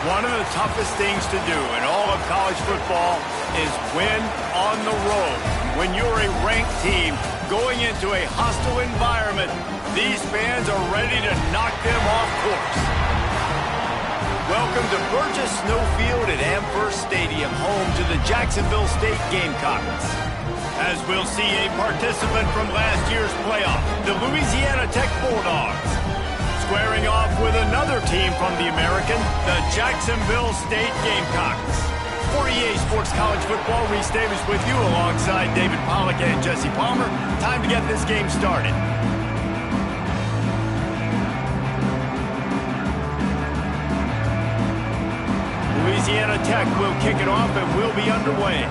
One of the toughest things to do in all of college football is win on the road. When you're a ranked team going into a hostile environment, these fans are ready to knock them off course. Welcome to Burgess Snowfield at Amherst Stadium, home to the Jacksonville State Gamecocks. As we'll see a participant from last year's playoff, the Louisiana Tech Bulldogs, squaring off with another team from the American, the Jacksonville State Gamecocks. For EA Sports College Football, Reese Davis with you alongside David Pollack and Jesse Palmer. Time to get this game started. Louisiana Tech will kick it off and will be underway.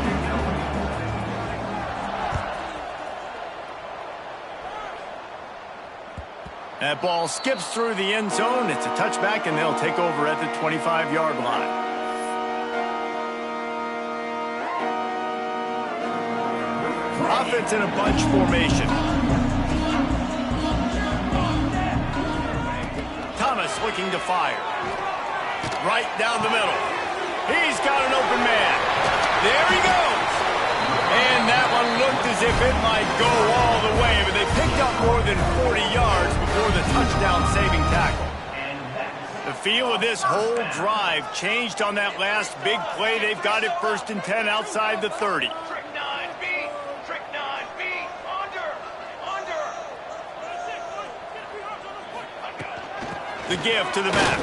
That ball skips through the end zone. It's a touchback, and they'll take over at the 25-yard line. Offense in a bunch formation. Thomas looking to fire. Right down the middle. He's got an open man. There he goes. And that one looked as if it might go all the way, but they picked up more than 40 yards before the touchdown-saving tackle. The feel of this whole drive changed on that last big play. They've got it 1st and 10 outside the 30. The give to the back.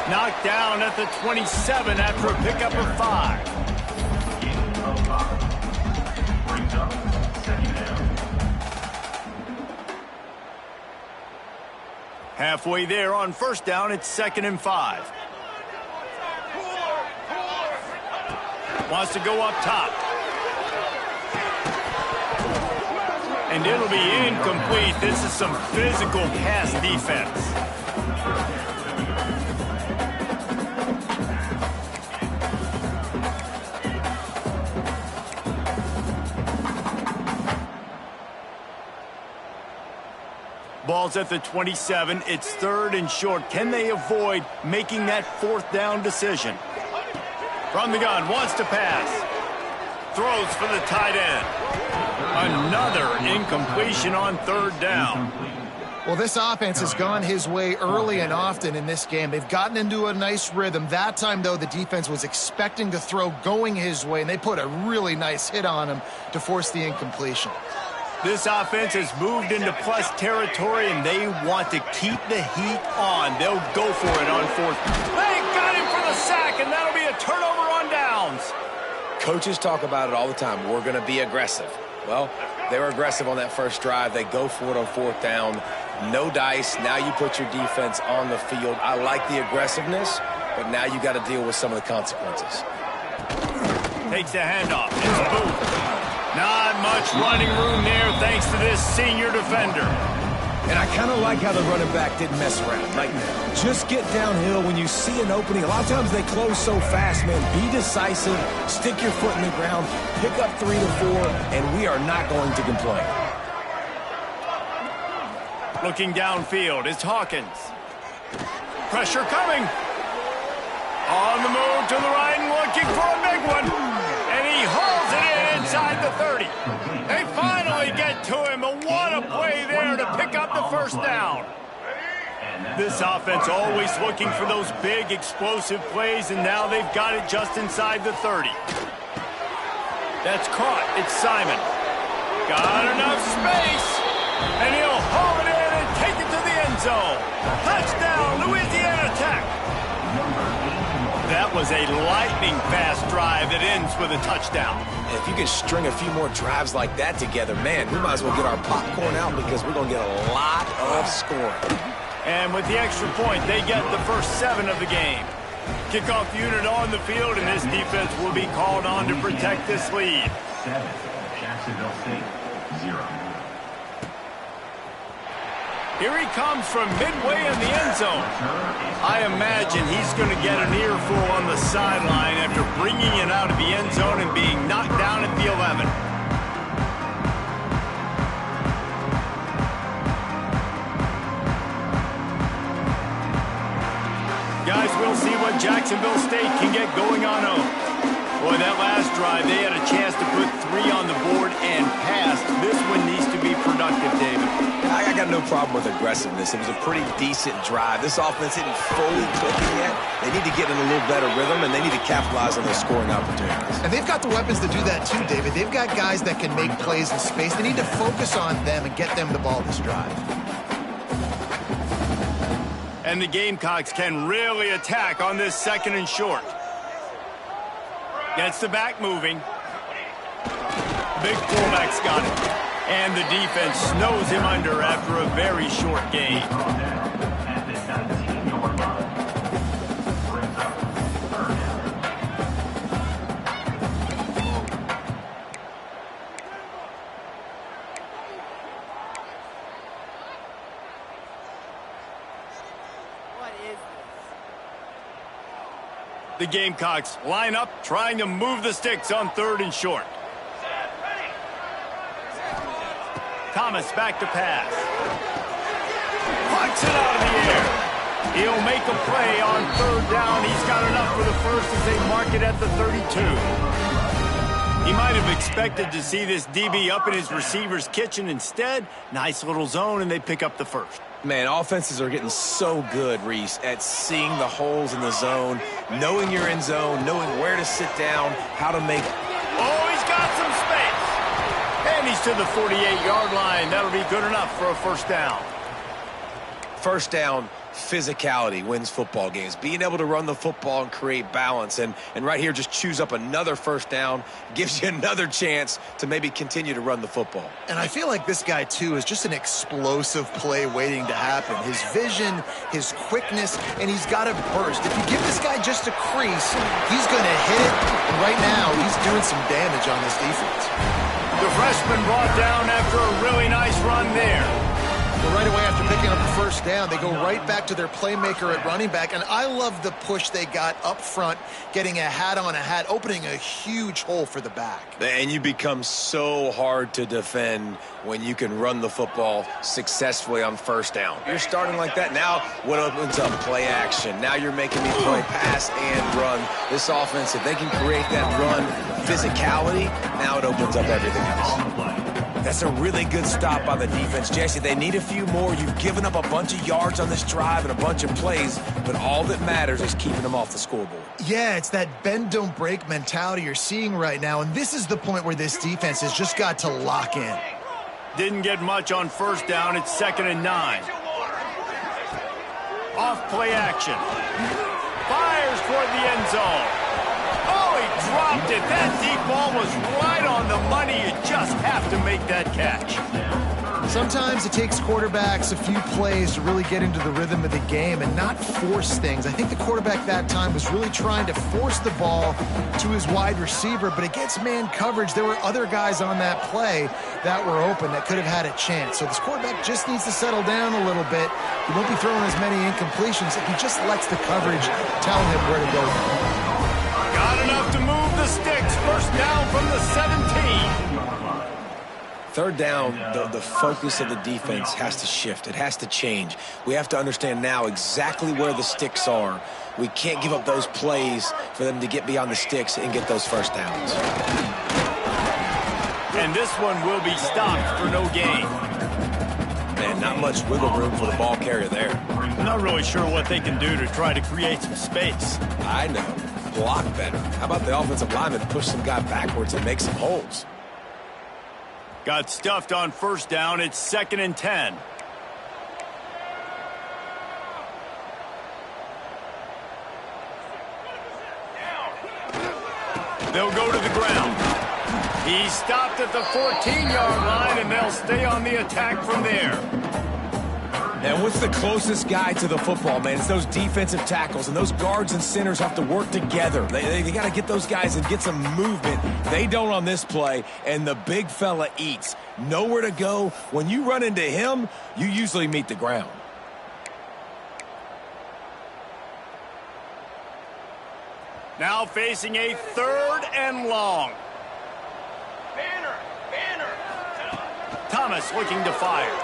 Knocked down at the 27 after a pickup of 5. Halfway there on 1st down, it's 2nd and 5. Wants to go up top. And it'll be incomplete. This is some physical pass defense. Ball's at the 27. It's 3rd and short. Can they avoid making that 4th down decision? From the gun, wants to pass. Throws for the tight end. Another incompletion on 3rd down. Well, this offense has gone his way early and often in this game. They've gotten into a nice rhythm. That time, though, the defense was expecting to throw going his way, and they put a really nice hit on him to force the incompletion. This offense has moved into plus territory, and they want to keep the heat on. They'll go for it on 4th. They got him for the sack, and that'll be a turnover on downs. Coaches talk about it all the time. We're going to be aggressive. Well, they were aggressive on that first drive. They go for it on 4th down. No dice. Now you put your defense on the field. I like the aggressiveness, but now you got to deal with some of the consequences. Takes the handoff. It's a boot. Not much running room there thanks to this senior defender. And I kind of like how the running back didn't mess around. Like, just get downhill when you see an opening. A lot of times they close so fast, man. Be decisive, stick your foot in the ground, pick up 3 to 4, and we are not going to complain. Looking downfield, it's Hawkins. Pressure coming. On the move to the right and looking for a big one. And he hauls it in inside the 30. They finally get to him, but what a play there to pick up the 1st down. This offense always looking for those big explosive plays, and now they've got it just inside the 30. That's caught. It's Simon. Got enough space, and he'll haul it in and take it to the end zone. Touchdown, Louisiana Tech. That was a lightning-fast drive that ends with a touchdown. If you can string a few more drives like that together, man, we might as well get our popcorn out because we're going to get a lot of scoring. And with the extra point, they get the first 7 of the game. Kickoff unit on the field, and this defense will be called on to protect this lead. 7, Jacksonville State, 0. Here he comes from midway in the end zone. I imagine he's going to get an earful on the sideline after bringing it out of the end zone and being knocked down at the 11. Guys, we'll see what Jacksonville State can get going on home. Boy, that last drive, they had a chance to put 3 on the board and pass. This one needs to be productive, David. I got no problem with aggressiveness. It was a pretty decent drive. This offense isn't fully clicking yet. They need to get in a little better rhythm, and they need to capitalize on those scoring opportunities. And they've got the weapons to do that too, David. They've got guys that can make plays in space. They need to focus on them and get them the ball this drive. And the Gamecocks can really attack on this 2nd and short. Gets the back moving. Big fullback's got it. And the defense snows him under after a very short gain. The Gamecocks line up, trying to move the sticks on 3rd and short. Thomas back to pass. Pucks it out of the air. He'll make a play on 3rd down. He's got enough for the first as they mark it at the 32. He might have expected to see this DB up in his receiver's kitchen. Instead, nice little zone, and they pick up the first. Man, offenses are getting so good, Reese, at seeing the holes in the zone, knowing you're in zone, knowing where to sit down, how to make... Oh, he's got some space. And he's to the 48-yard line. That'll be good enough for a first down. First down, physicality wins football games. Being able to run the football and create balance. And right here, just choose up another first down, gives you another chance to maybe continue to run the football. And I feel like this guy, too, is just an explosive play waiting to happen. His vision, his quickness, and he's got a burst. If you give this guy just a crease, he's going to hit it. And right now, he's doing some damage on this defense. The freshman brought down after a really nice run there. But right away after picking up the first down, they go right back to their playmaker at running back. And I love the push they got up front, getting a hat on a hat, opening a huge hole for the back. And you become so hard to defend when you can run the football successfully on first down. You're starting like that. Now what opens up? Play action. Now you're making me play pass and run. This offense, if they can create that run physicality, now it opens up everything else. That's a really good stop by the defense. Jesse, they need a few more. You've given up a bunch of yards on this drive and a bunch of plays, but all that matters is keeping them off the scoreboard. Yeah, it's that bend, don't break mentality you're seeing right now, and this is the point where this defense has just got to lock in. Didn't get much on first down. It's 2nd and 9. Off play action. Fires toward the end zone. Oh, he dropped it. That deep ball was right on the money. You just have to make that catch. Sometimes it takes quarterbacks a few plays to really get into the rhythm of the game and not force things. I think the quarterback that time was really trying to force the ball to his wide receiver, but against man coverage, there were other guys on that play that were open that could have had a chance. So this quarterback just needs to settle down a little bit. He won't be throwing as many incompletions if he just lets the coverage tell him where to go. Got enough to move the sticks. First down from the 17. Third down, the focus of the defense has to shift. It has to change. We have to understand now exactly where the sticks are. We can't give up those plays for them to get beyond the sticks and get those first downs. And this one will be stopped for no gain. Man, not much wiggle room for the ball carrier there. I'm not really sure what they can do to try to create some space. I know. Block better. How about the offensive lineman push some guy backwards and make some holes? Got stuffed on first down. It's 2nd and 10. They'll go to the ground. He stopped at the 14-yard line, and they'll stay on the attack from there. And what's the closest guy to the football, man? It's those defensive tackles, and those guards and centers have to work together. They got to get those guys and get some movement. They don't on this play, and the big fella eats. Nowhere to go. When you run into him, you usually meet the ground. Now facing a 3rd and long. Thomas looking to fire.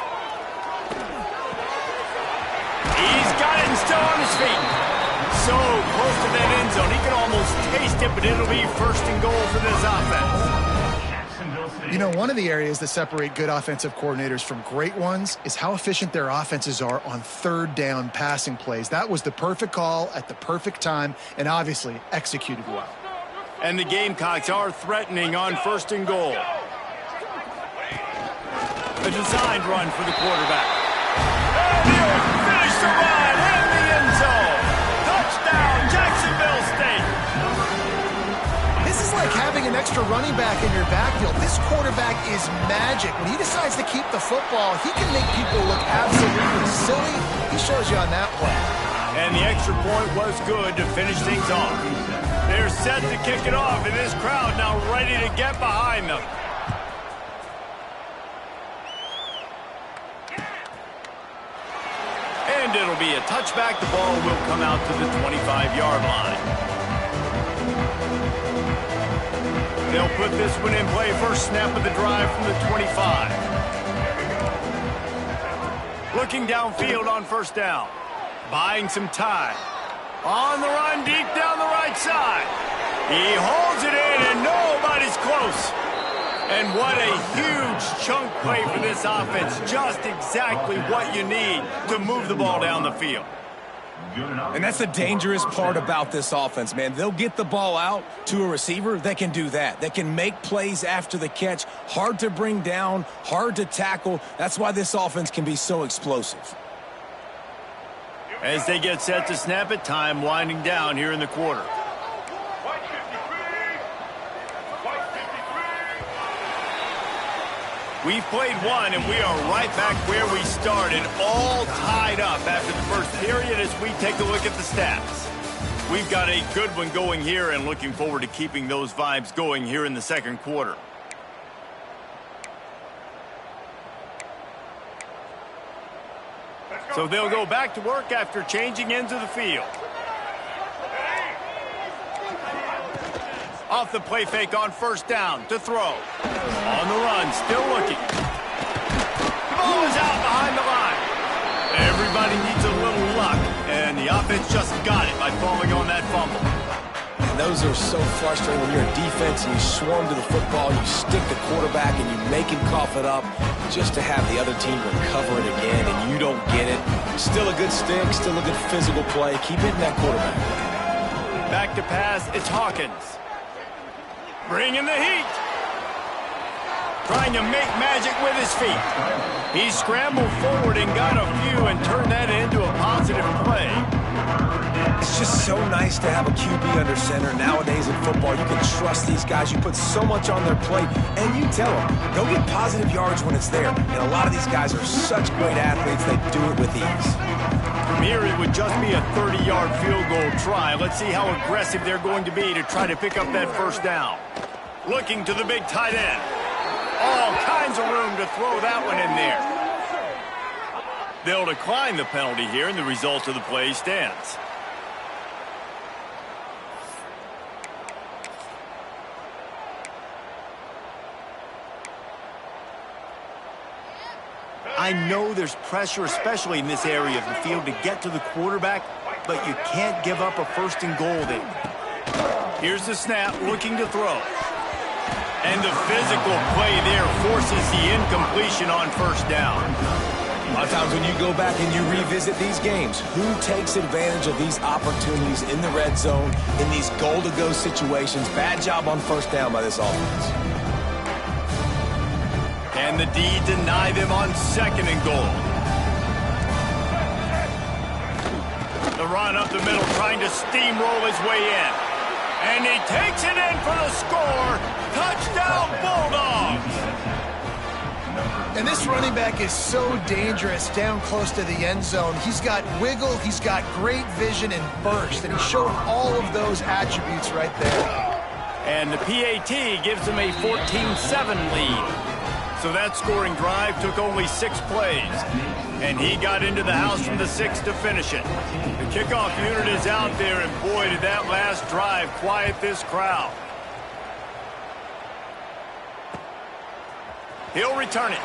He's got it and still on his feet. so close to that end zone. He can almost taste it, but it'll be first and goal for this offense. You know, one of the areas that separate good offensive coordinators from great ones is how efficient their offenses are on third down passing plays. That was the perfect call at the perfect time and obviously executed well. And the Gamecocks are threatening on first and goal. A designed run for the quarterback. And he'll finish the run in the end zone. Touchdown, Jacksonville State. This is like having an extra running back in your backfield. This quarterback is magic. When he decides to keep the football, he can make people look absolutely silly. He shows you on that play. And the extra point was good to finish things off. They're set to kick it off, and this crowd now ready to get behind them. And it'll be a touchback. The ball will come out to the 25-yard line. They'll put this one in play. First snap of the drive from the 25. Looking downfield on first down. Buying some time. On the run, deep down the right side. He holds it in, and nobody's close. And what a huge chunk play for this offense. Just exactly what you need to move the ball down the field. And that's the dangerous part about this offense, man. They'll get the ball out to a receiver that can do that. That can make plays after the catch. Hard to bring down, hard to tackle. That's why this offense can be so explosive. As they get set to snap it, time winding down here in the quarter. We've played one, and we are right back where we started, all tied up after the first period as we take a look at the stats. We've got a good one going here and looking forward to keeping those vibes going here in the second quarter. So they'll go back to work after changing into the field. Off the play fake on first down to throw. On the run, still looking. The ball is out behind the line. Everybody needs a little luck, and the offense just got it by falling on that fumble. And those are so frustrating when you're a defense and you swarm to the football, you stick the quarterback and you make him cough it up just to have the other team recover it again, and you don't get it. Still a good stick, still a good physical play. Keep hitting that quarterback. Back to pass, it's Hawkins. Bringing the heat. Trying to make magic with his feet. He scrambled forward and got a few and turned that into a positive play. It's just so nice to have a QB under center. Nowadays in football, you can trust these guys. You put so much on their plate, and you tell them, go get positive yards when it's there. And a lot of these guys are such great athletes, they do it with ease. From here, it would just be a 30-yard field goal try. Let's see how aggressive they're going to be to try to pick up that first down. Looking to the big tight end. All kinds of room to throw that one in there. They'll decline the penalty here, and the result of the play stands. I know there's pressure, especially in this area of the field, to get to the quarterback, but you can't give up a first and goal there. Here's the snap, looking to throw. And the physical play there forces the incompletion on first down. A lot of times when you go back and you revisit these games, who takes advantage of these opportunities in the red zone, in these goal-to-go situations? Bad job on first down by this offense. And the D deny them on second and goal. The run up the middle, trying to steamroll his way in. And he takes it in for the score. Touchdown, Bulldogs! And this running back is so dangerous down close to the end zone. He's got wiggle, he's got great vision and burst, and he showed all of those attributes right there. And the PAT gives him a 14-7 lead. So that scoring drive took only 6 plays. And he got into the house from the 6 to finish it. The kickoff unit is out there, and boy, did that last drive quiet this crowd. He'll return it.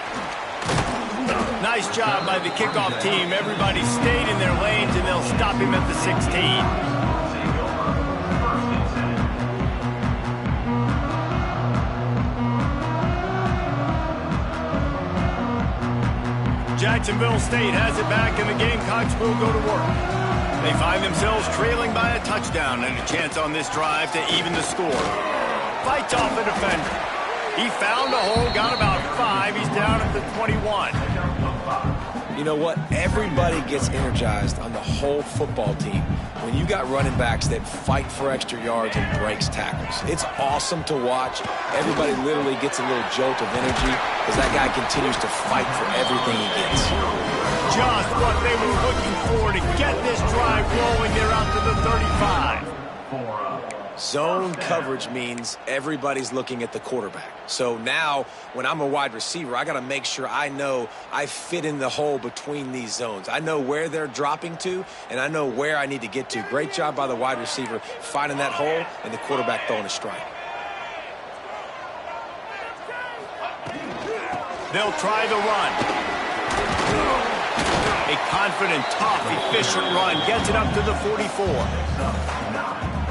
Nice job by the kickoff team. Everybody stayed in their lanes, and they'll stop stop him at the 16. Jacksonville State has it back, and the Gamecocks will go to work. They find themselves trailing by a touchdown and a chance on this drive to even the score. Fights off the defender. He found a hole, got about 5. He's down at the 21. You know what? Everybody gets energized on the whole football team when you got running backs that fight for extra yards and breaks tackles. It's awesome to watch. Everybody literally gets a little jolt of energy as that guy continues to fight for everything he gets. Just what they were looking for to get this drive rolling. They're out to the 35. Zone coverage means everybody's looking at the quarterback. So now, when I'm a wide receiver, I got to make sure I know I fit in the hole between these zones. I know where they're dropping to, and I know where I need to get to. Great job by the wide receiver finding that hole and the quarterback throwing a strike. They'll try the run. A confident, tough, efficient run gets it up to the 44.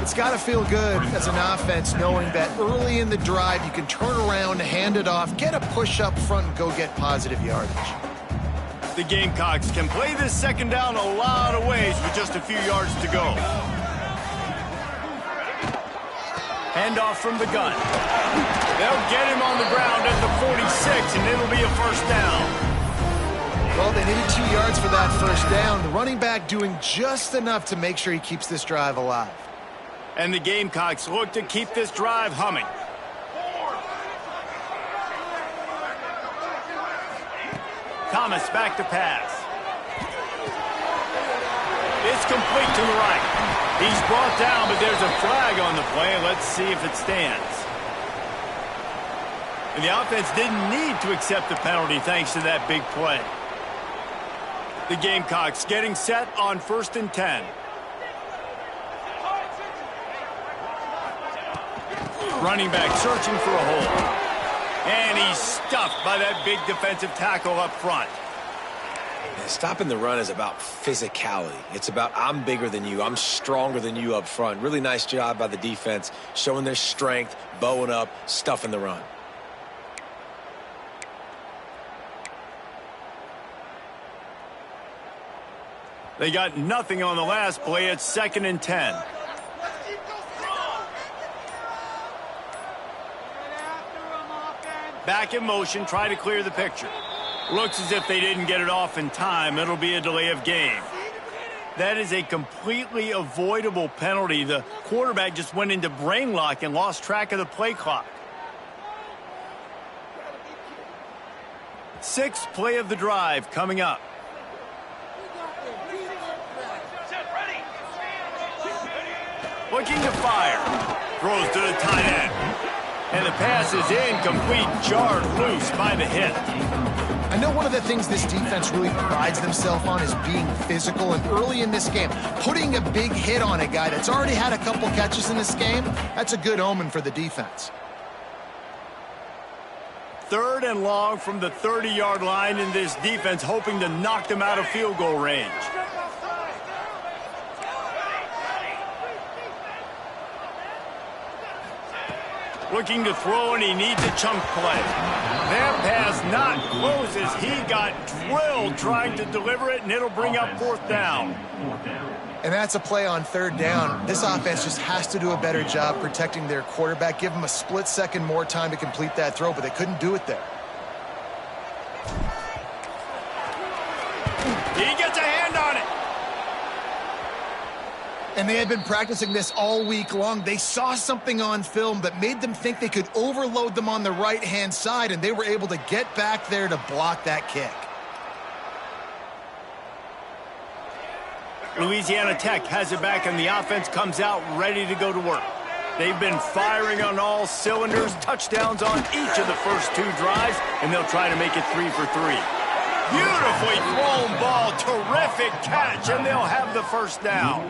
It's got to feel good as an offense knowing that early in the drive you can turn around, hand it off, get a push up front, and go get positive yardage. The Gamecocks can play this second down a lot of ways with just a few yards to go. Handoff from the gun. They'll get him on the ground at the 46, and it'll be a first down. Well, they needed 2 yards for that first down. The running back doing just enough to make sure he keeps this drive alive. And the Gamecocks look to keep this drive humming. Thomas back to pass. It's complete to the right. He's brought down, but there's a flag on the play. Let's see if it stands. And the offense didn't need to accept the penalty thanks to that big play. The Gamecocks getting set on 1st and 10. Running back searching for a hole. And he's stuffed by that big defensive tackle up front. Stopping the run is about physicality. It's about I'm bigger than you. I'm stronger than you up front. Really nice job by the defense, showing their strength, bowing up, stuffing the run. They got nothing on the last play. It's 2nd and 10. Back in motion, try to clear the picture. Looks as if they didn't get it off in time. It'll be a delay of game. That is a completely avoidable penalty. The quarterback just went into brain lock and lost track of the play clock. 6th play of the drive coming up. Looking to fire. Throws to the tight end. And the pass is incomplete, jarred loose by the hit. I know one of the things this defense really prides themselves on is being physical, and early in this game, putting a big hit on a guy that's already had a couple catches in this game, that's a good omen for the defense. 3rd and long from the 30-yard line, in this defense hoping to knock them out of field goal range. Looking to throw, and he needs a chunk play. That pass not close as he got drilled trying to deliver it, and it'll bring up 4th down. And that's a play on 3rd down. This offense just has to do a better job protecting their quarterback. Give them a split second more time to complete that throw, but they couldn't do it there. He gets a hand on it. And they had been practicing this all week long. They saw something on film that made them think they could overload them on the right-hand side, and they were able to get back there to block that kick. Louisiana Tech has it back, and the offense comes out ready to go to work. They've been firing on all cylinders, touchdowns on each of the first 2 drives, and they'll try to make it 3 for 3. Beautifully thrown ball, terrific catch, and they'll have the first down.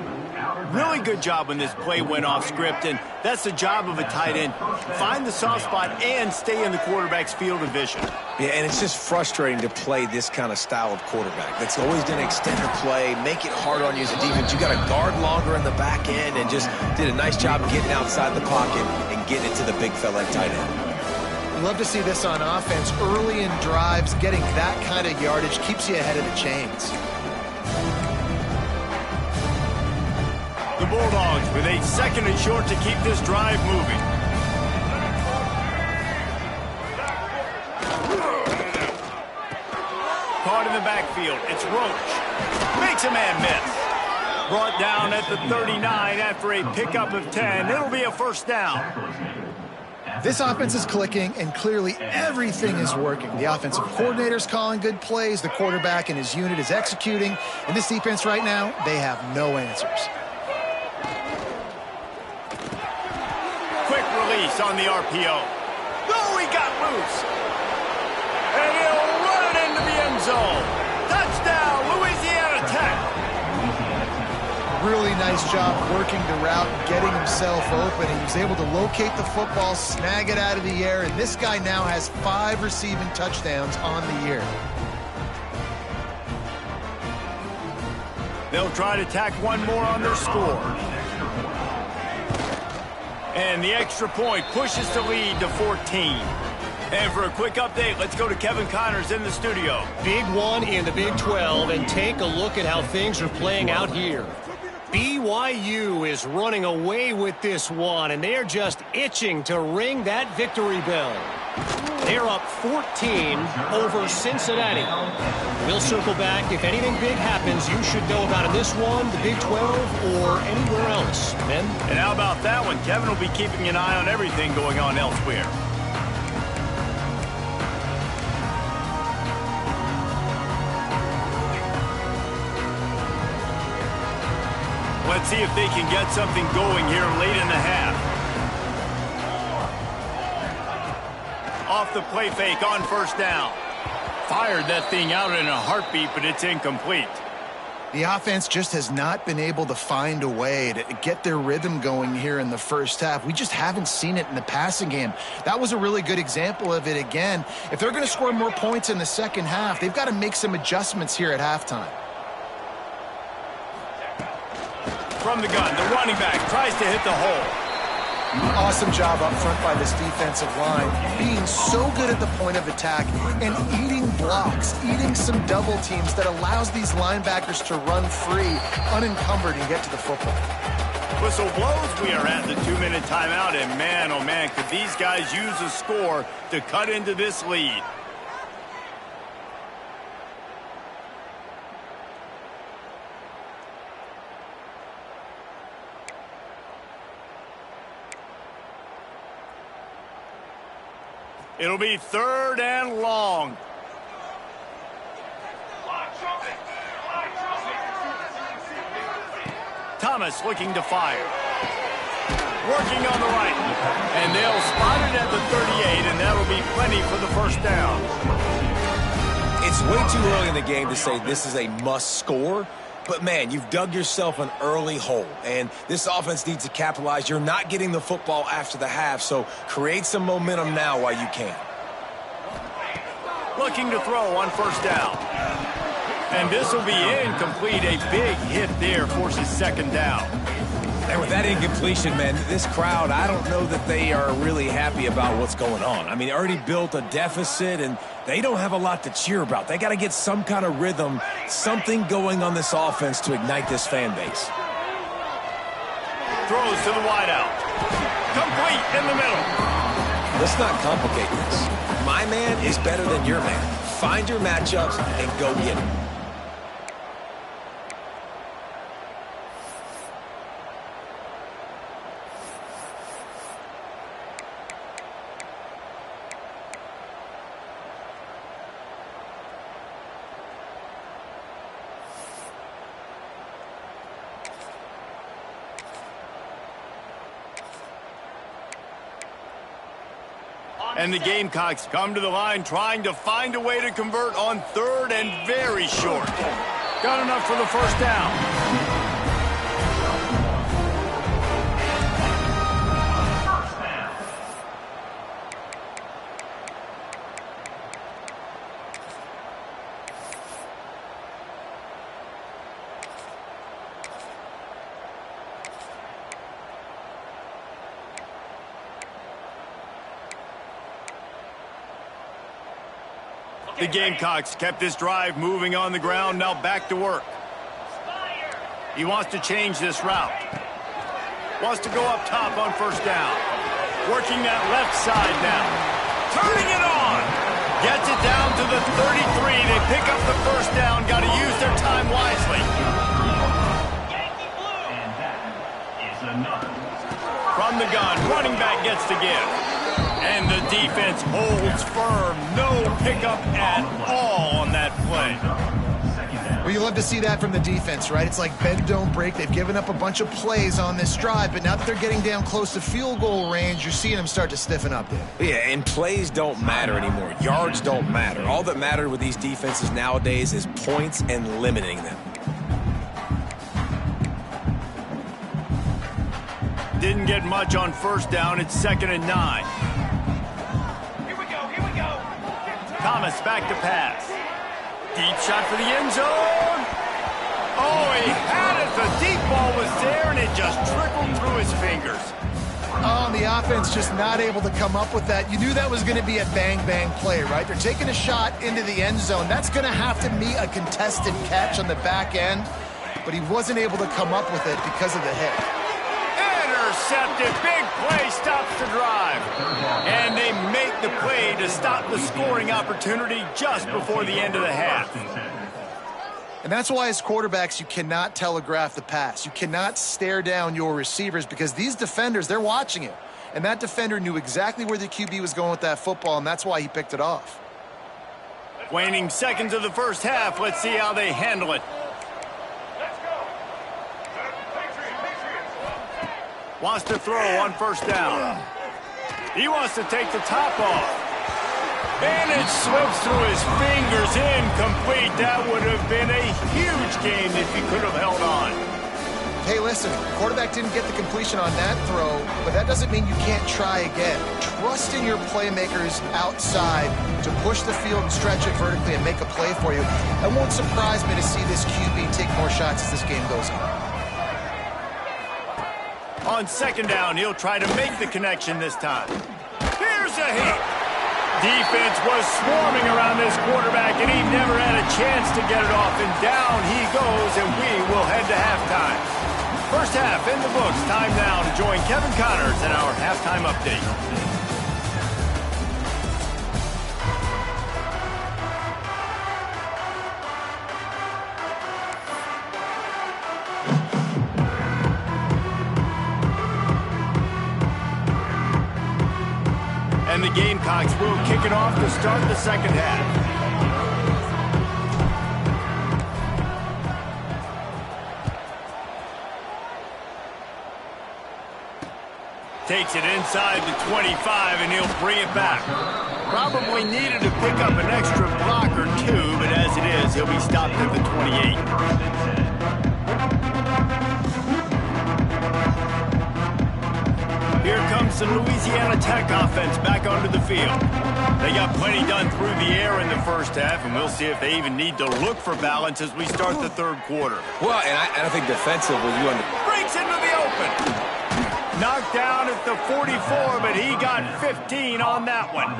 Really good job when this play went off script, and that's the job of a tight end. Find the soft spot and stay in the quarterback's field of vision. Yeah, and it's just frustrating to play this kind of style of quarterback. That's always going to extend the play, make it hard on you as a defense. You got to guard longer in the back end, and just did a nice job getting outside the pocket and getting it to the big fella at tight end. Love to see this on offense. Early in drives, getting that kind of yardage keeps you ahead of the chains. The Bulldogs with a second and short to keep this drive moving. Caught in the backfield. It's Roach. Makes a man miss. Brought down at the 39 after a pickup of 10. It'll be a first down. This offense is clicking, and clearly everything is working. The offensive coordinator's calling good plays. The quarterback and his unit is executing. And this defense right now, they have no answers. Quick release on the RPO. Oh, he got loose. And he'll run it into the end zone. Touchdown, Louisiana Tech. Really nice job working the route, getting himself open. He was able to locate the football, snag it out of the air, and this guy now has 5 receiving touchdowns on the year. They'll try to tack one more on their score. And the extra point pushes the lead to 14. And for a quick update, let's go to Kevin Connors in the studio. Big one in the Big 12, and take a look at how things are playing out here. BYU is running away with this one, and they're just itching to ring that victory bell. They're up 14 over Cincinnati. We'll circle back. If anything big happens, you should know about in this one, the Big 12, or anywhere else. Men? And how about that one? Kevin will be keeping an eye on everything going on elsewhere. Let's see if they can get something going here late in the half. Off the play fake on first down. Fired that thing out in a heartbeat, but it's incomplete. The offense just has not been able to find a way to get their rhythm going here in the first half. We just haven't seen it in the passing game. That was a really good example of it again. If they're going to score more points in the second half, they've got to make some adjustments here at halftime. From the gun, the running back tries to hit the hole. Awesome job up front by this defensive line, being so good at the point of attack and eating blocks, eating some double teams that allows these linebackers to run free, unencumbered, and get to the football. Whistle blows, we are at the 2-minute timeout, and man, oh man, could these guys use a score to cut into this lead. It'll be third and long. Thomas looking to fire. Working on the right. And they'll spot it at the 38, and that'll be plenty for the first down. It's way too early in the game to say this is a must score. But, man, you've dug yourself an early hole, and this offense needs to capitalize. You're not getting the football after the half, so create some momentum now while you can. Looking to throw on first down. And this will be incomplete. A big hit there forces second down. And with that incompletion, man, this crowd, I don't know that they are really happy about what's going on. I mean, they already built a deficit, and they don't have a lot to cheer about. They got to get some kind of rhythm, something going on this offense to ignite this fan base. Throws to the wideout. Complete in the middle. Let's not complicate this. My man is better than your man. Find your matchups and go get them. And the Gamecocks come to the line trying to find a way to convert on third and very short. Got enough for the first down. The Gamecocks kept this drive moving on the ground, now back to work. He wants to change this route. Wants to go up top on first down. Working that left side now. Turning it on. Gets it down to the 33. They pick up the first down. Got to use their time wisely. And that is another. From the gun, running back gets to give. And the defense holds firm. No pickup at all on that play. Well, you love to see that from the defense, right? It's like bend, don't break. They've given up a bunch of plays on this drive, but now that they're getting down close to field goal range, you're seeing them start to stiffen up there. Yeah, and plays don't matter anymore. Yards don't matter. All that matters with these defenses nowadays is points and limiting them. Didn't get much on first down. It's 2nd and 9. Here we go. Thomas back to pass. Deep shot for the end zone. Oh, he had it. The deep ball was there, and it just trickled through his fingers. Oh, and the offense just not able to come up with that. You knew that was going to be a bang-bang play, right? They're taking a shot into the end zone. That's going to have to be a contested catch on the back end, but he wasn't able to come up with it because of the hit. Intercepted. Big play stops the drive. And they make the play to stop the scoring opportunity just before the end of the half. And that's why as quarterbacks, you cannot telegraph the pass. You cannot stare down your receivers because these defenders, they're watching it. And that defender knew exactly where the QB was going with that football, and that's why he picked it off. Waning seconds of the first half. Let's see how they handle it. Wants to throw on first down. He wants to take the top off. And it slips through his fingers, incomplete. That would have been a huge game if he could have held on. Hey, listen, the quarterback didn't get the completion on that throw, but that doesn't mean you can't try again. Trust in your playmakers outside to push the field and stretch it vertically and make a play for you. It won't surprise me to see this QB take more shots as this game goes on. On second down, he'll try to make the connection this time. Here's a hit. Defense was swarming around this quarterback, and he never had a chance to get it off. And down he goes, and we will head to halftime. First half in the books. Time now to join Kevin Connors in our halftime update. And the Gamecocks will kick it off to start the second half. Takes it inside the 25, and he'll bring it back. Probably needed to pick up an extra block or two, but as it is, he'll be stopped at the 28. Here comes the Louisiana Tech offense back onto the field. They got plenty done through the air in the first half, and we'll see if they even need to look for balance as we start the third quarter. Well, and I think defensively, Breaks into the open. Knocked down at the 44, but he got 15 on that one.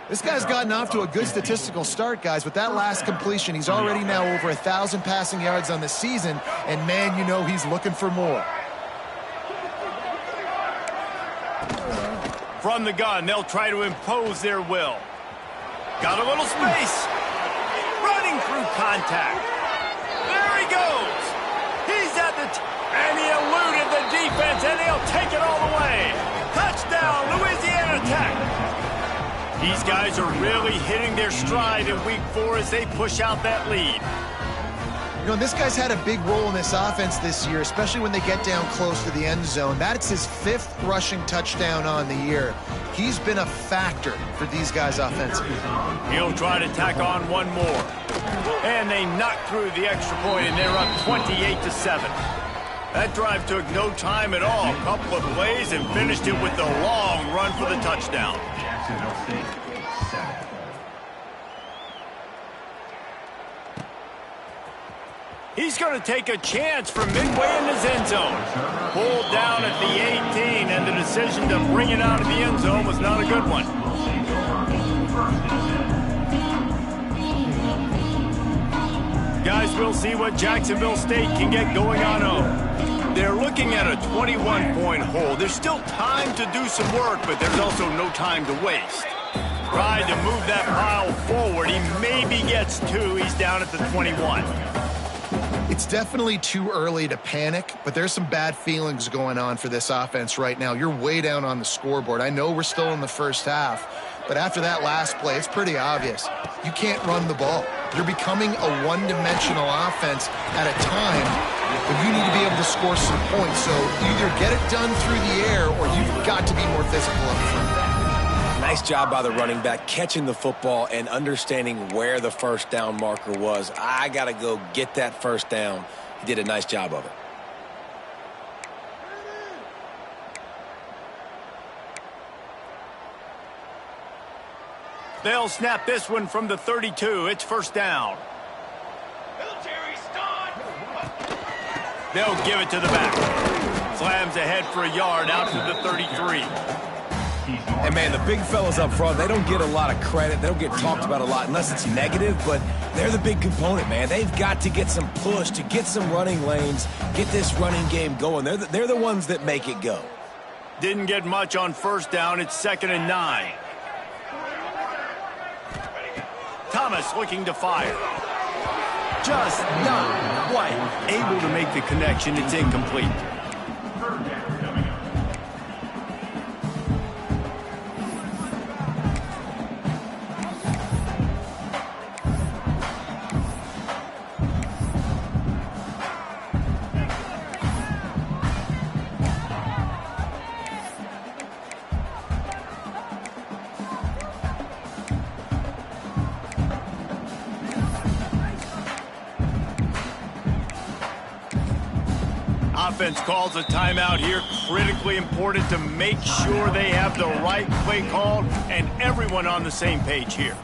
This guy's gotten off to a good statistical start, guys. With that last completion, he's already now over 1,000 passing yards on the season, and man, you know he's looking for more. From the gun, they'll try to impose their will. Got a little space. Running through contact. There he goes. He's at the and he eluded the defense, and he'll take it all the way. Touchdown, Louisiana Tech. These guys are really hitting their stride in week 4 as they push out that lead. You know, this guy's had a big role in this offense this year, especially when they get down close to the end zone. That's his 5th rushing touchdown on the year. He's been a factor for these guys offensively. He'll try to tack on one more. And they knock through the extra point, and they're up 28-7. That drive took no time at all. A couple of plays and finished it with the long run for the touchdown. Jacksonville State, 7. He's going to take a chance from midway in his end zone. Pulled down at the 18, and the decision to bring it out of the end zone was not a good one. Guys, we'll see what Jacksonville State can get going on home. They're looking at a 21-point hole. There's still time to do some work, but there's also no time to waste. Tried to move that pile forward. He maybe gets 2. He's down at the 21. It's definitely too early to panic, but there's some bad feelings going on for this offense right now. You're way down on the scoreboard. I know we're still in the first half, but after that last play, it's pretty obvious. You can't run the ball. You're becoming a one-dimensional offense at a time when you need to be able to score some points. So either get it done through the air or you've got to be more physical up front. Nice job by the running back catching the football and understanding where the first down marker was. I got to go get that first down. He did a nice job of it. They'll snap this one from the 32. It's first down. They'll give it to the back. Slams ahead for a yard out to the 33. And, man, the big fellas up front, they don't get a lot of credit. They don't get talked about a lot unless it's negative, but they're the big component, man. They've got to get some push, to get some running lanes, get this running game going. They're the ones that make it go. Didn't get much on first down. It's 2nd and 9. Thomas looking to fire. Just not quite able to make the connection. It's incomplete. Offense calls a timeout here. Critically important to make sure they have the right play called and everyone on the same page here.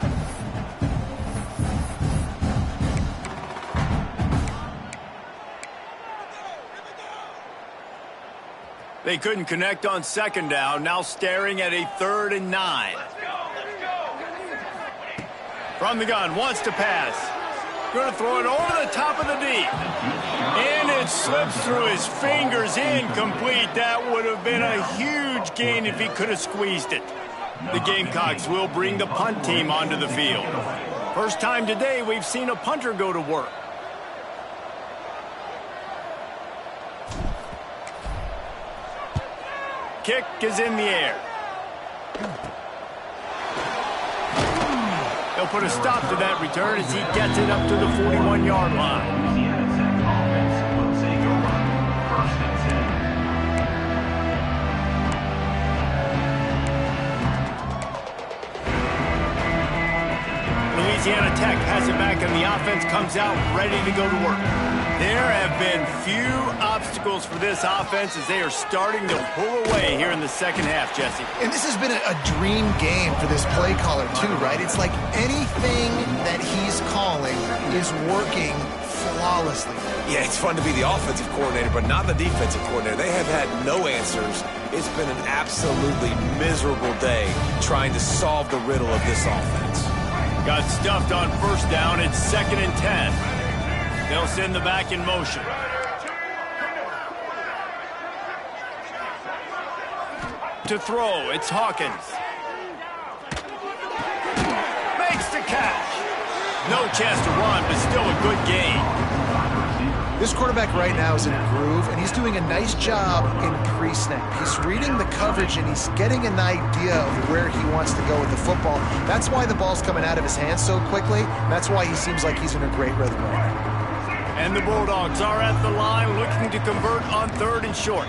They couldn't connect on 2nd down. Now staring at a 3rd and 9. From the gun, wants to pass. Going to throw it over the top of the deep. And it slips through his fingers, incomplete. That would have been a huge gain if he could have squeezed it. The Gamecocks will bring the punt team onto the field. First time today we've seen a punter go to work. Kick is in the air. They'll put a stop to that return as he gets it up to the 41-yard line. Louisiana Tech has it back, and the offense comes out ready to go to work. There have been few obstacles for this offense as they are starting to pull away here in the second half, Jesse. And this has been a dream game for this play caller, too, right? It's like anything that he's calling is working flawlessly. Yeah, it's fun to be the offensive coordinator, but not the defensive coordinator. They have had no answers. It's been an absolutely miserable day trying to solve the riddle of this offense. Got stuffed on first down. It's 2nd and 10. They'll send the back in motion. To throw, it's Hawkins. Makes the catch. No chance to run, but still a good gain. This quarterback right now is in a groove, and he's doing a nice job in pre-snap. He's reading the coverage, and he's getting an idea of where he wants to go with the football. That's why the ball's coming out of his hands so quickly. That's why he seems like he's in a great rhythm right now. And the Bulldogs are at the line looking to convert on 3rd and short.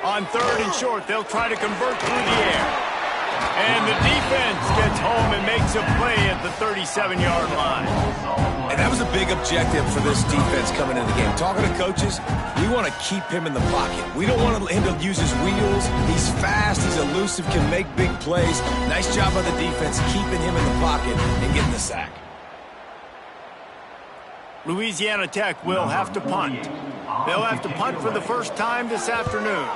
On 3rd and short, they'll try to convert through the air. And the defense gets home and makes a play at the 37-yard line. And that was a big objective for this defense coming into the game. Talking to coaches, we want to keep him in the pocket. We don't want him to use his wheels. He's fast, he's elusive, can make big plays. Nice job by the defense keeping him in the pocket and getting the sack. Louisiana Tech will have to punt. They'll have to punt for the first time this afternoon.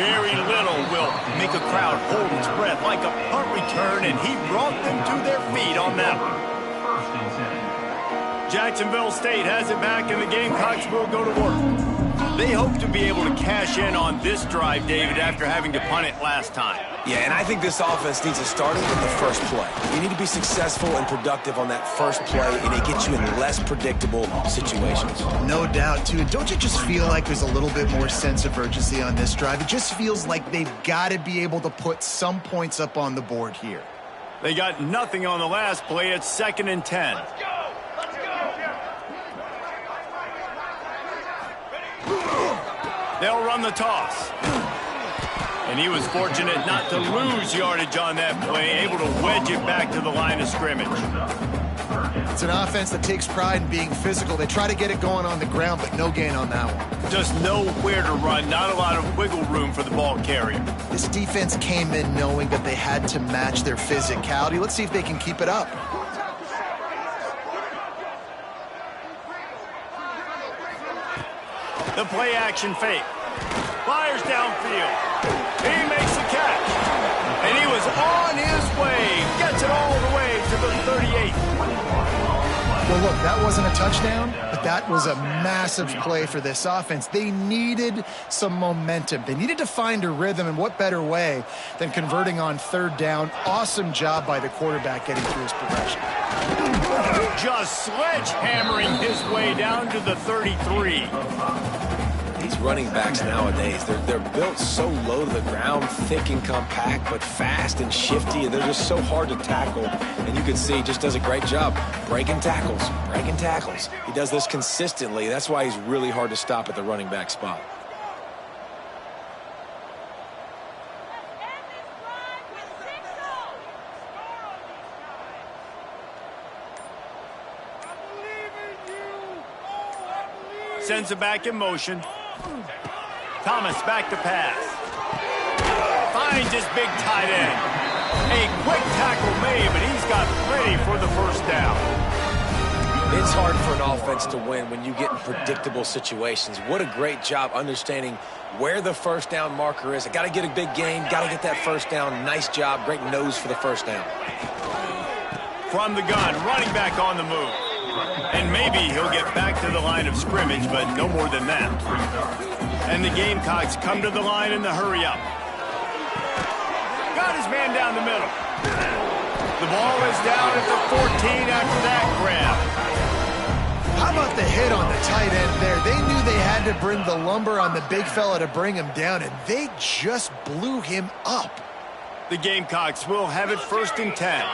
Very little will make a crowd hold its breath like a punt return, and he brought them to their feet on that one. First and 10. Jacksonville State has it back, and the Gamecocks will go to work. They hope to be able to cash in on this drive, David, after having to punt it last time. Yeah, and I think this offense needs to start with the first play. You need to be successful and productive on that first play, and it gets you in less predictable situations. No doubt, too. Don't you just feel like there's a little bit more sense of urgency on this drive? It just feels like they've got to be able to put some points up on the board here. They got nothing on the last play. It's 2nd and 10. They'll run the toss. And he was fortunate not to lose yardage on that play, able to wedge it back to the line of scrimmage. It's an offense that takes pride in being physical. They try to get it going on the ground, but no gain on that one. Just nowhere to run, not a lot of wiggle room for the ball carrier. This defense came in knowing that they had to match their physicality. Let's see if they can keep it up. The play action fake. Fires downfield. He makes the catch. And he was on his way. Gets it all the way to the 38. Well, look, that wasn't a touchdown, but that was a massive play for this offense. They needed some momentum. They needed to find a rhythm, and what better way than converting on 3rd down. Awesome job by the quarterback getting through his progression. Just sledgehammering his way down to the 33. These running backs nowadays, they're built so low to the ground, thick and compact, but fast and shifty, and they're just so hard to tackle. And you can see he just does a great job breaking tackles, breaking tackles. He does this consistently. That's why he's really hard to stop at the running back spot. Sends it back in motion. Thomas back to pass. Finds his big tight end. A quick tackle made, but he's got plenty for the first down. It's hard for an offense to win when you get in predictable situations. What a great job understanding where the first down marker is. I got to get a big gain, got to get that first down. Nice job, great nose for the first down. From the gun, running back on the move. And maybe he'll get back to the line of scrimmage, but no more than that. And the Gamecocks come to the line in the hurry up. Got his man down the middle. The ball is down at the 14 after that grab. How about the hit on the tight end there? They knew they had to bring the lumber on the big fella to bring him down, and they just blew him up. The Gamecocks will have it 1st and 10.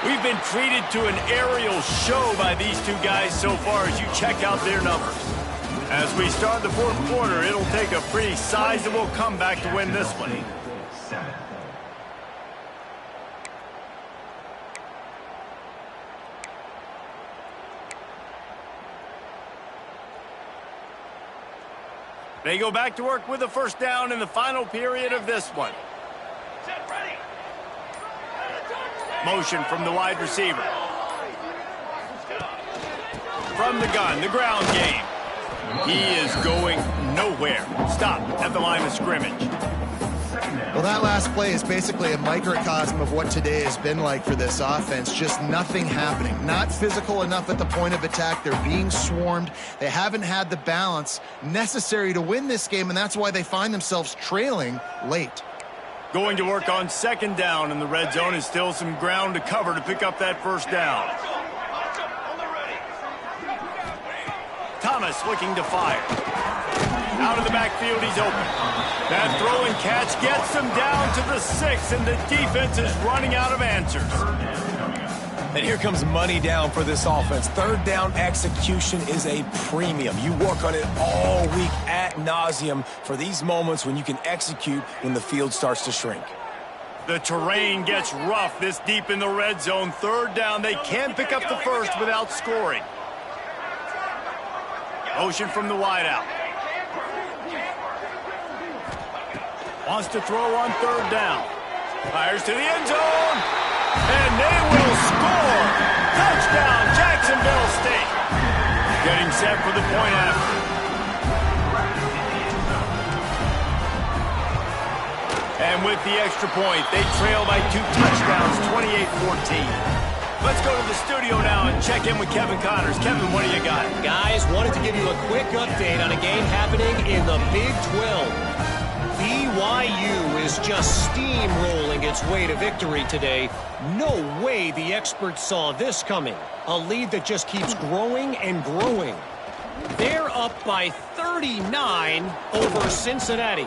We've been treated to an aerial show by these two guys so far as you check out their numbers. As we start the 4th quarter, it'll take a pretty sizable comeback to win this one. 7. They go back to work with a first down in the final period of this one. Motion from the wide receiver. From the gun, the ground game. He is going nowhere. Stop at the line of scrimmage. Well, that last play is basically a microcosm of what today has been like for this offense. Just nothing happening. Not physical enough at the point of attack. They're being swarmed. They haven't had the balance necessary to win this game, and that's why they find themselves trailing late. Going to work on 2nd down in the red zone is still some ground to cover to pick up that first down. Thomas looking to fire. Out of the backfield, he's open. That throw and catch gets him down to the 6, and the defense is running out of answers. And here comes money down for this offense. 3rd down execution is a premium. You work on it all week ad nauseum for these moments when you can execute when the field starts to shrink. The terrain gets rough this deep in the red zone. 3rd down, they can't pick up the first without scoring. Motion from the wideout. Wants to throw on 3rd down. Fires to the end zone. And they will score. Touchdown, Jacksonville. Jacksonville State. Getting set for the point after. And with the extra point, they trail by 2 touchdowns, 28-14. Let's go to the studio now and check in with Kevin Connors. Kevin, what do you got? Guys, wanted to give you a quick update on a game happening in the Big 12. BYU is just steamrolling its way to victory today. No way the experts saw this coming. A lead that just keeps growing and growing. They're up by 39 over Cincinnati.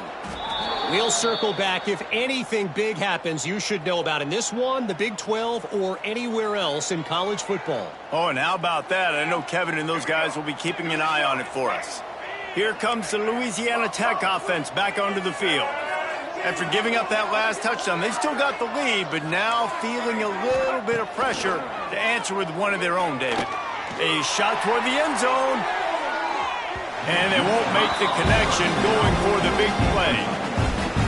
We'll circle back. If anything big happens, you should know about in this one, the Big 12, or anywhere else in college football. Oh, and how about that? I know Kevin and those guys will be keeping an eye on it for us. Here comes the Louisiana Tech offense back onto the field. After giving up that last touchdown, they've still got the lead, but now feeling a little bit of pressure to answer with one of their own, David. A shot toward the end zone, and they won't make the connection going for the big play.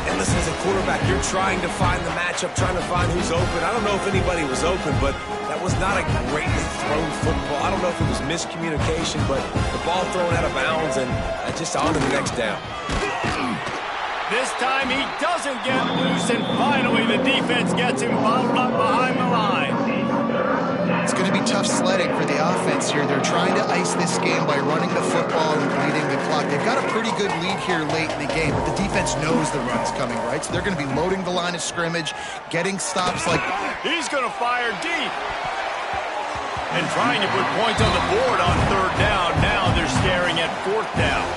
And listen, as a quarterback, you're trying to find the matchup, trying to find who's open. I don't know if anybody was open, but that was not a greatly thrown football. I don't know if it was miscommunication, but the ball thrown out of bounds and just on to the next down. This time he doesn't get loose, and finally the defense gets him bottled up behind the line. It's going to be tough sledding for the offense here. They're trying to ice this game by running the football and bleeding the clock. They've got a pretty good lead here late in the game, but the defense knows the run's coming, right? So they're going to be loading the line of scrimmage, getting stops like... He's going to fire deep. And trying to put points on the board on 3rd down. Now they're staring at 4th down.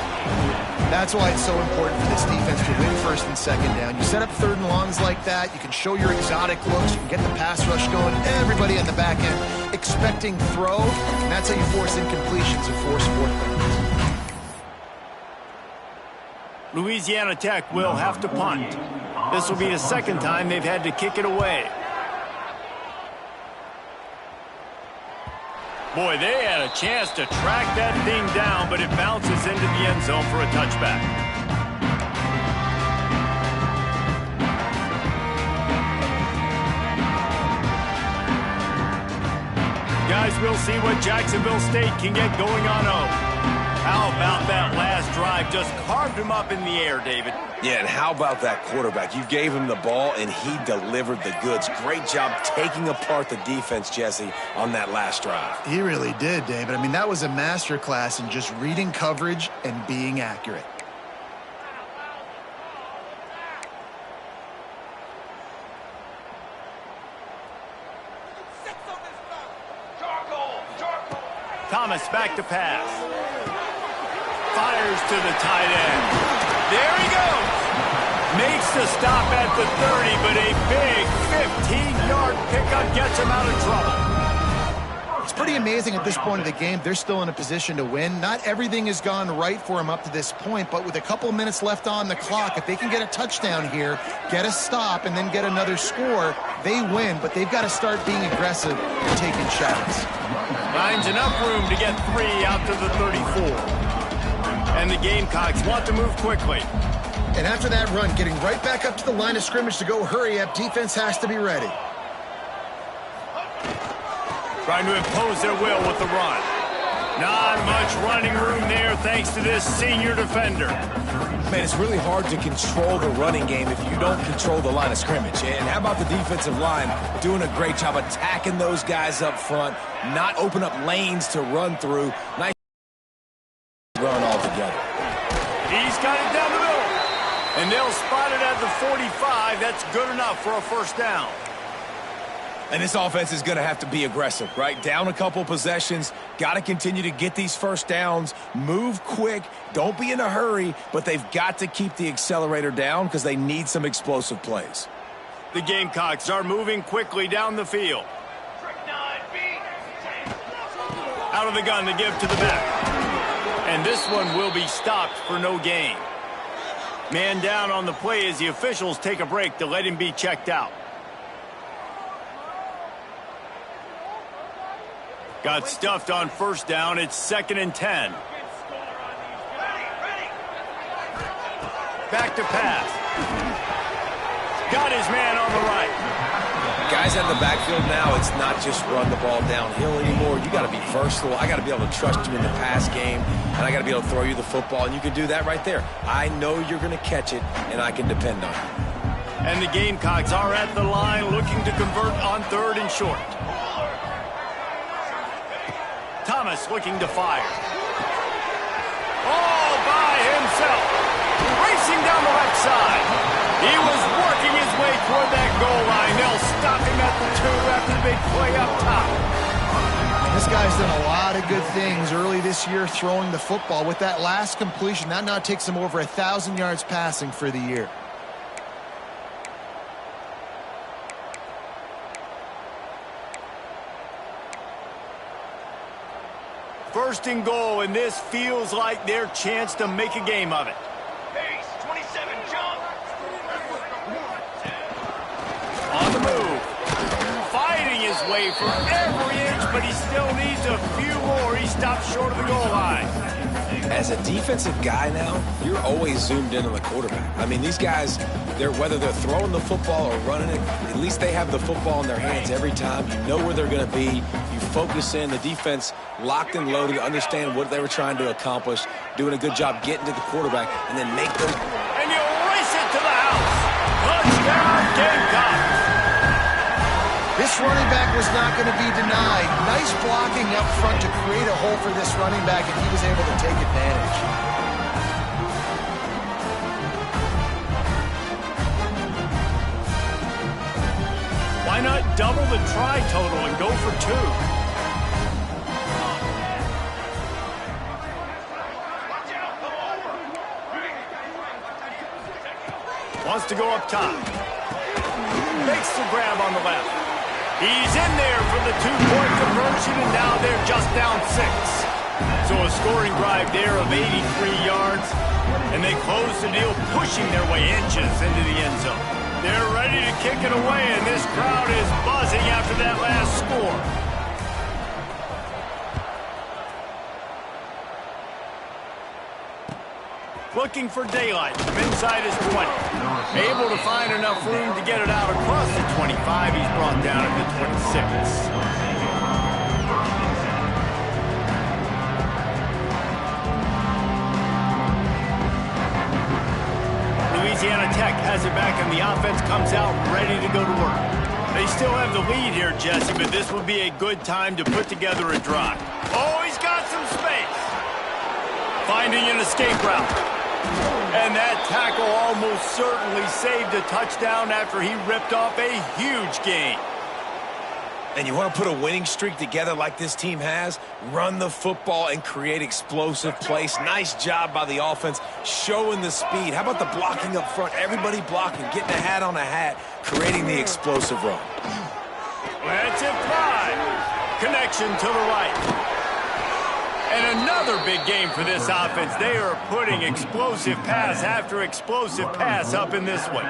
That's why it's so important for this defense to win 1st and 2nd down. You set up 3rd and longs like that, you can show your exotic looks, you can get the pass rush going, everybody on the back end expecting throw, and that's how you force incompletions and force 4th downs. Louisiana Tech will have to punt. This will be the 2nd time they've had to kick it away. Boy, they had a chance to track that thing down, but it bounces into the end zone for a touchback. Guys, we'll see what Jacksonville State can get going on 0. How about that last drive? Just carved him up in the air, David. Yeah, and how about that quarterback? You gave him the ball, and he delivered the goods. Great job taking apart the defense, Jesse, on that last drive. He really did, David. I mean, that was a masterclass in just reading coverage and being accurate. Thomas back to pass. Fires to the tight end. There he goes. Makes the stop at the 30, but a big 15-yard pickup gets him out of trouble. It's pretty amazing at this point of the game. They're still in a position to win. Not everything has gone right for them up to this point, but with a couple minutes left on the clock, if they can get a touchdown here, get a stop, and then get another score, they win, but they've got to start being aggressive and taking shots. Finds enough room to get 3 out to the 34. And the Gamecocks want to move quickly. And after that run, getting right back up to the line of scrimmage to go hurry up, defense has to be ready. Trying to impose their will with the run. Not much running room there thanks to this senior defender. Man, it's really hard to control the running game if you don't control the line of scrimmage. And how about the defensive line doing a great job attacking those guys up front, not open up lanes to run through. Nice run altogether. He's got it down the middle. And they'll spot it at the 45. That's good enough for a 1st down. And this offense is going to have to be aggressive, right? Down a couple possessions, got to continue to get these 1st downs, move quick, don't be in a hurry, but they've got to keep the accelerator down because they need some explosive plays. The Gamecocks are moving quickly down the field. Out of the gun, they give to the back. And this one will be stopped for no gain. Man down on the play as the officials take a break to let him be checked out. Got stuffed on 1st down. It's 2nd and 10. Back to pass. Got his man on the right. Guys out of the backfield now, it's not just run the ball downhill anymore. You got to be versatile. I got to be able to trust you in the pass game, and I got to be able to throw you the football, and you can do that right there. I know you're going to catch it, and I can depend on it. And the Gamecocks are at the line looking to convert on 3rd and short. Thomas looking to fire. All by himself. Racing down the left side. He was working his way toward that goal line. They'll stop him at the 2 after the big play up top. This guy's done a lot of good things early this year throwing the football. With that last completion, that now takes him over 1,000 yards passing for the year. First and goal, and this feels like their chance to make a game of it. Pace, 27, jump. On the move. Fighting his way for every inch, but he still needs a few more. He stops short of the goal line. As a defensive guy now, you're always zoomed in on the quarterback. I mean, these guys, whether they're throwing the football or running it, at least they have the football in their hands every time. You know where they're going to be. You focus in. The defense locked and loaded, understand what they were trying to accomplish, doing a good job getting to the quarterback, and then make those. And you race it to the house. Touchdown, Gamecocks. This running back was not going to be denied. Nice blocking up front to create a hole for this running back, and he was able to take advantage. Why not double the try total and go for 2? Wants to go up top. Makes the grab on the left. He's in there for the 2-point conversion, and now they're just down 6. So a scoring drive there of 83 yards, and they close the deal, pushing their way inches into the end zone. They're ready to kick it away, and this crowd is buzzing after that last score. Looking for daylight from inside his 20. Able to find enough room to get it out across the 25. He's brought down at the 26. Louisiana Tech has it back, and the offense comes out ready to go to work. They still have the lead here, Jesse, but this would be a good time to put together a drive. Oh, he's got some space. Finding an escape route. And that tackle almost certainly saved a touchdown after he ripped off a huge gain. And you want to put a winning streak together like this team has, run the football and create explosive plays. Nice job by the offense, showing the speed. How about the blocking up front? Everybody blocking, getting a hat on a hat, creating the explosive run. Let's it fly. Connection to the right. And another big game for this offense. They are putting explosive pass after explosive pass up in this one.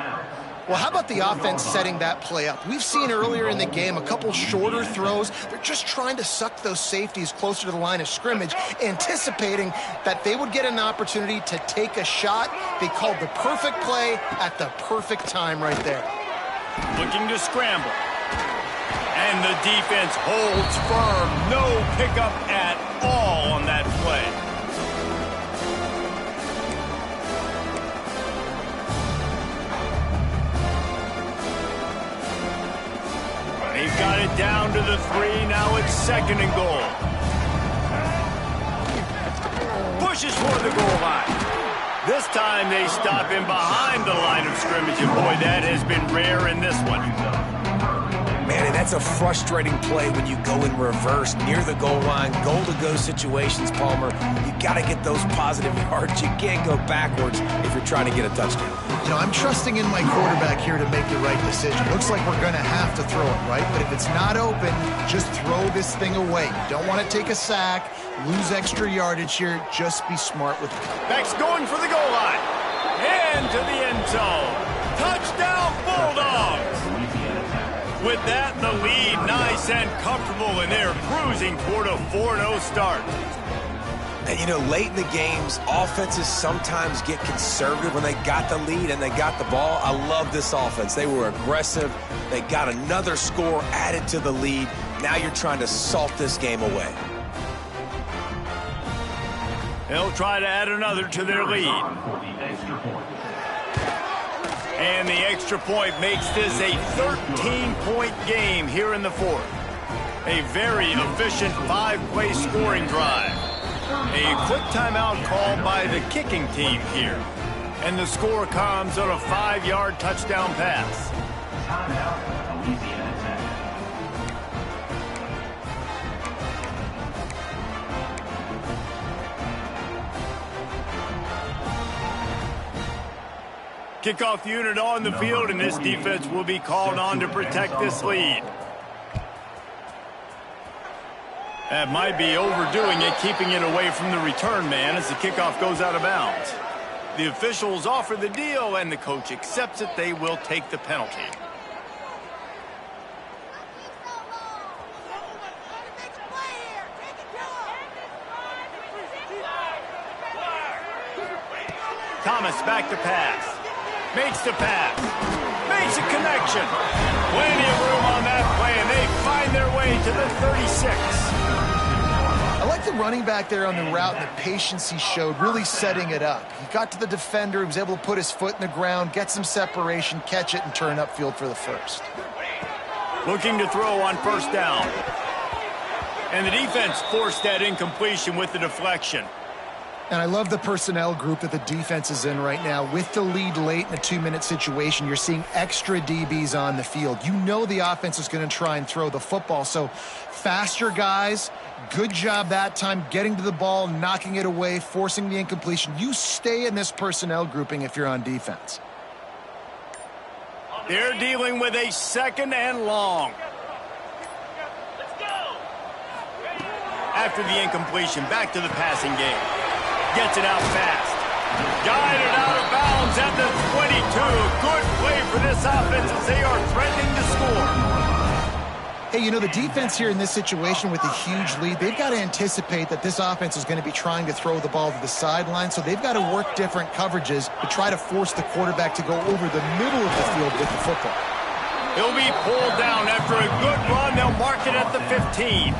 Well, how about the offense setting that play up? We've seen earlier in the game a couple shorter throws. They're just trying to suck those safeties closer to the line of scrimmage, anticipating that they would get an opportunity to take a shot. They called the perfect play at the perfect time right there. Looking to scramble. And the defense holds firm. No pickup at all on that play. They've got it down to the 3. Now it's 2nd and goal. Pushes for the goal line. This time they stop him behind the line of scrimmage. And boy, that has been rare in this one. Man, and that's a frustrating play when you go in reverse near the goal line, goal-to-go situations, Palmer. You got to get those positive yards. You can't go backwards if you're trying to get a touchdown. You know, I'm trusting in my quarterback here to make the right decision. Looks like we're going to have to throw it, right? But if it's not open, just throw this thing away. You don't want to take a sack, lose extra yardage here. Just be smart with it. Beck's going for the goal line. And to the end zone. Touchdown, Bulldogs! With that, the lead nice and comfortable, and they're cruising toward a 4-0 start. And, you know, late in the games, offenses sometimes get conservative when they got the lead and they got the ball. I love this offense. They were aggressive. They got another score added to the lead. Now you're trying to salt this game away. They'll try to add another to their lead. And the extra point makes this a 13-point game here in the fourth. A very efficient 5-play scoring drive. A quick timeout called by the kicking team here. And the score comes on a 5-yard touchdown pass. Kickoff unit on the field, and this defense will be called on to protect this lead. That might be overdoing it, keeping it away from the return man as the kickoff goes out of bounds. The officials offer the deal, and the coach accepts it. They will take the penalty. Thomas back to pass. Makes the pass. Makes a connection. Plenty of room on that play, and they find their way to the 36. I like the running back there on the route and the patience he showed, really setting it up. He got to the defender, he was able to put his foot in the ground, get some separation, catch it, and turn upfield for the first. Looking to throw on first down. And the defense forced that incompletion with the deflection. And I love the personnel group that the defense is in right now. With the lead late in a 2-minute situation, you're seeing extra DBs on the field. You know the offense is going to try and throw the football. So faster guys, good job that time getting to the ball, knocking it away, forcing the incompletion. You stay in this personnel grouping if you're on defense. They're dealing with a second and long. After the incompletion, back to the passing game. Gets it out fast. Guided out of bounds at the 22. Good play for this offense as they are threatening to score. Hey, you know, the defense here in this situation with a huge lead, they've got to anticipate that this offense is going to be trying to throw the ball to the sideline, so they've got to work different coverages to try to force the quarterback to go over the middle of the field with the football. He'll be pulled down after a good run. They'll mark it at the 15.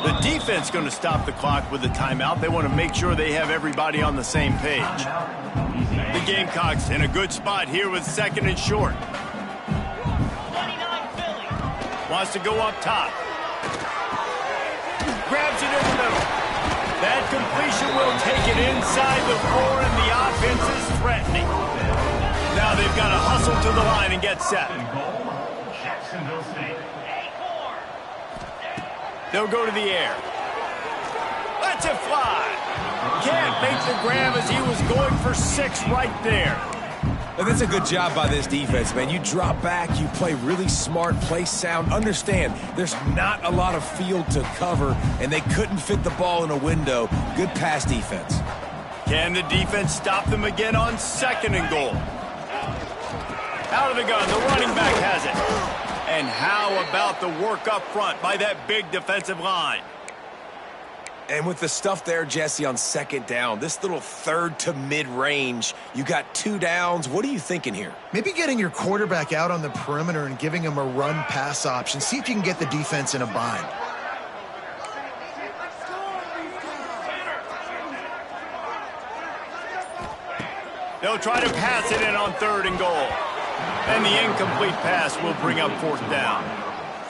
The defense going to stop the clock with a timeout. They want to make sure they have everybody on the same page. The Gamecocks in a good spot here with second and short. Wants to go up top. Grabs it in the middle. That completion will take it inside the 4, and the offense is threatening. Now they've got to hustle to the line and get set. They'll go to the air. Lets it fly. Can't make the grab as he was going for 6 right there. And that's a good job by this defense, man. You drop back, you play really smart, play sound. Understand, there's not a lot of field to cover, and they couldn't fit the ball in a window. Good pass defense. Can the defense stop them again on second and goal? Out of the gun, the running back has it. And how about the work up front by that big defensive line? And with the stuff there, Jesse, on second down, this little third to mid-range, you got 2 downs. What are you thinking here? Maybe getting your quarterback out on the perimeter and giving him a run-pass option. See if you can get the defense in a bind. They'll try to pass it in on third and goal. And the incomplete pass will bring up fourth down.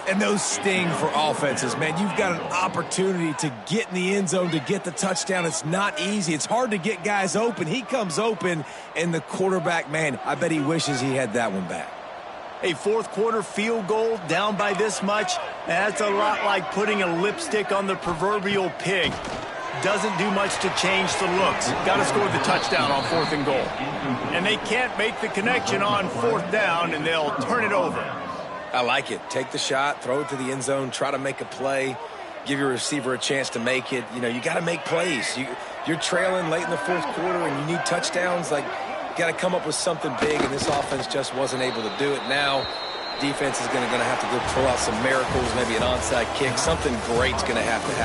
And those sting for offenses, man. You've got an opportunity to get in the end zone to get the touchdown. It's not easy. It's hard to get guys open. He comes open, and the quarterback, man, I bet he wishes he had that one back. A fourth quarter field goal down by this much, that's a lot like putting a lipstick on the proverbial pig. Doesn't do much to change the looks. Got to score the touchdown on fourth and goal. And they can't make the connection on fourth down, and they'll turn it over. I like it. Take the shot, throw it to the end zone, try to make a play, give your receiver a chance to make it. You know, you got to make plays. You're trailing late in the fourth quarter and you need touchdowns. Like, you got to come up with something big, and this offense just wasn't able to do it. Now, defense is going to have to go pull out some miracles, maybe an onside kick. Something great's going to have to happen.